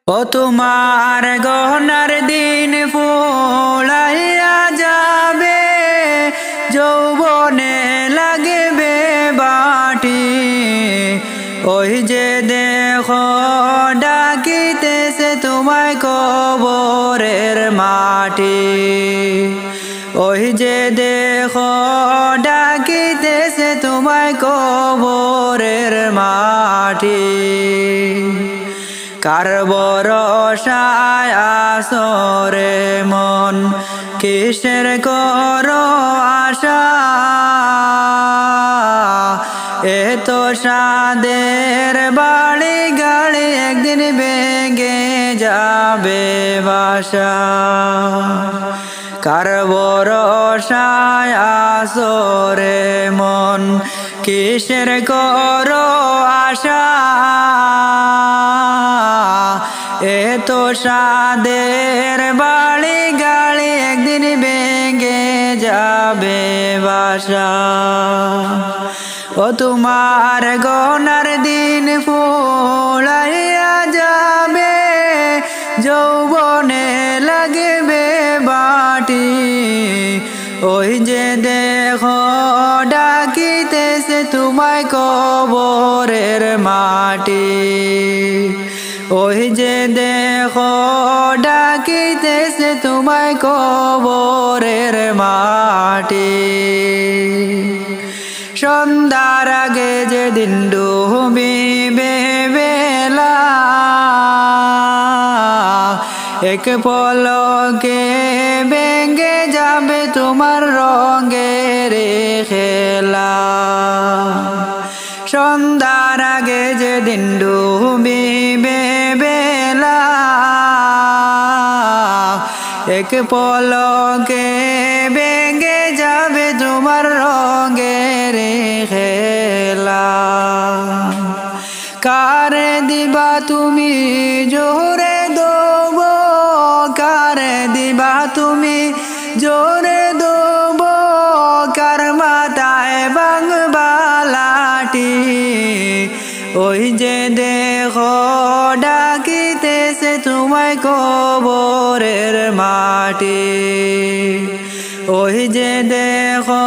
ও তোমার গহনার দিন ফুলাইয়া যাবে, যৌবনে লাগবে বাটি। ওই যে দেখো ডাকিতেছে তোমায় কবরের মাটি। ওই যে দেখো ডাকিতেছে তোমায় কবরের মাটি। কার ভরসায় আছো রে মন, কিসের করো আশা? এত সাদের বাড়ি গাড়ি একদিন ভেঙে যাবে বাসা। কার ভরসায় আছো রে মন, কিসের করো আশা? এত সাদের বাড়ি গাড়ি একদিন ভেঙে যাবে বাসা। ও তোমার গহনার দিন ফুলাইয়া যাবে, যৌবনে লাগবে বাটি। ওই যে দেখো ডাকিতেছে তোমায় কবরের মাটি। ওই যে দেখো ডাকিতেছে তোমায় কবরের মাটি। সন্ধ্যার আগে যেদিন ডুবিবে বেলা, এক পলকে ভেঙে যাবে তোমার রঙের খেলা। সন্ধ্যার আগে যেদিন ডুবিবে বেলা, এক পলকে ভেঙে যাবে তোমার রঙের খেলা। কারে দিবা তুমি জোরে দেব, কারে দিবা তুমি জোরে দেব, কার মাথায় ভাঙবা লাঠি? ওই যে দেখো ডাকিতেছে তোমায় কবরের মাটি। ওই যে দেখো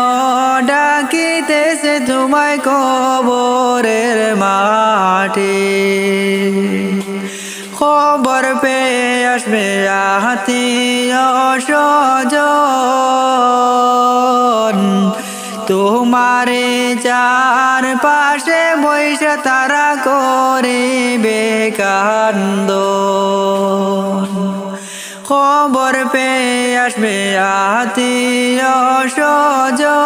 ডাকিতেছে তোমায় কবরের মাটি। খবর পেয়ে আসবে আত্মীয় স্বজন, তোমারে চার পাশে বৈশা তারা করিবে কান্দন। খবর পেয়ে আসবে আত্মীয় স্বজন,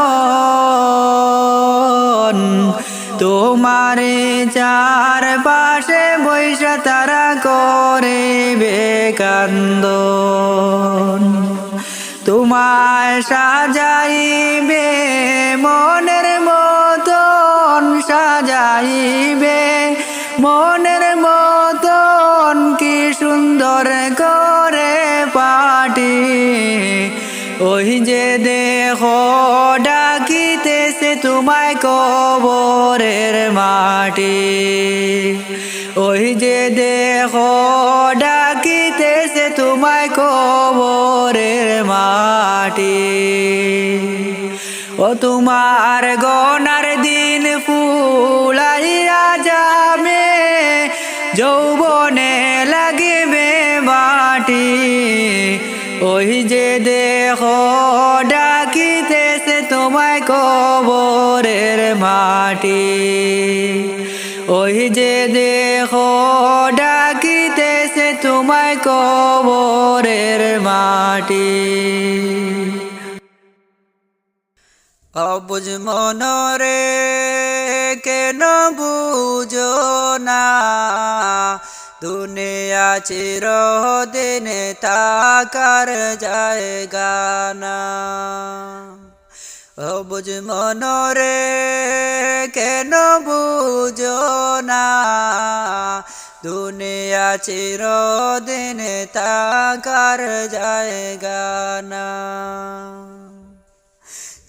তোমারে চার পাশে বৈশা তারা করিবে কান্দন। তোমায় সাজাইবে মনের মতন, সাজাইবে মনের মতন, কি সুন্দর করে পাটি। ওই যে দেখো ডাকিতেছে তোমায় কবরের মাটি। ওই যে দেখো ডাকিতেছে তোমায় কবরের মাটি। ও তোমার গহনার দিন ফুলাইয়া যাবে, যৌবনে লাগবে বাটি। ওই যে দেখো ডাকিতেছে তোমায় কবরের মাটি। ওই যে দেখো ডাকিতেছে তোমায় কবরের মাটি। অবুঝ মনরে কেন বুঝো না, দুনিয়া চিরদিন তাকার জায়গা না। অবুঝ মনরে কেন বুঝো না, দুনিয়া চিরদিন তাকার জায়গা না।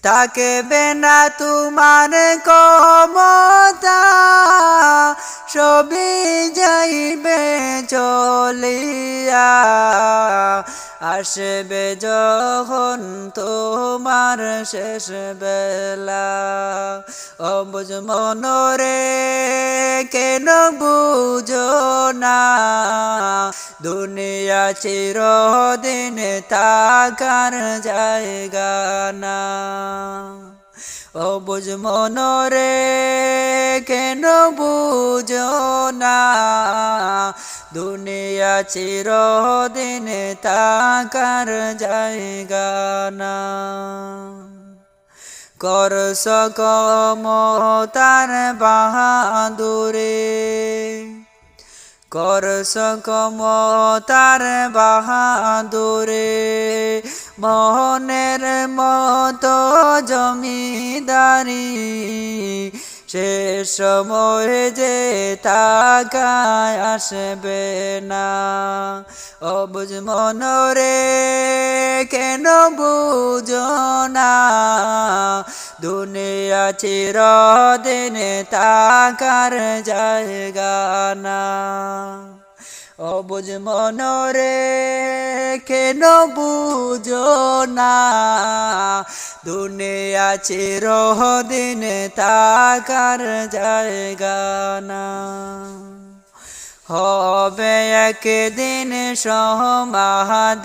তাকে বেনা তোমার ক্ষমতা, সবই যাইবে চলিয়া আসবে যখন তোমার শেষ বেলা অবুঝ মনরে কেন বুঝো না দুনিয়া চিরদিন থাকার জায়গা না অবুঝ মনরে কেন বুঝো না দুনিয়া চিরদিন থাকার জায়গা না করস কমতার বাহাদুরে করস কমতার বাহাদুরে মোহনের মতো জমিদারি শেষ সময় যে তাকায় আসবে না অবুঝ মনরে কেন বুঝো না দুনিয়া চিরদিন থাকার জায়গা না অবুঝ মনরে কেন বুঝো না দুনিয়া চিরদিন থাকার জায়গা না হবে একদিন সমাদিন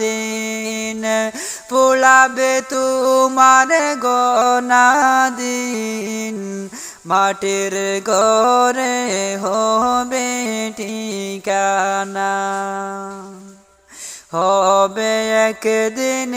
ফুলাবে তোমার গোনা দিন মাটির ঘরে হবে ঠিকানা হবে একদিন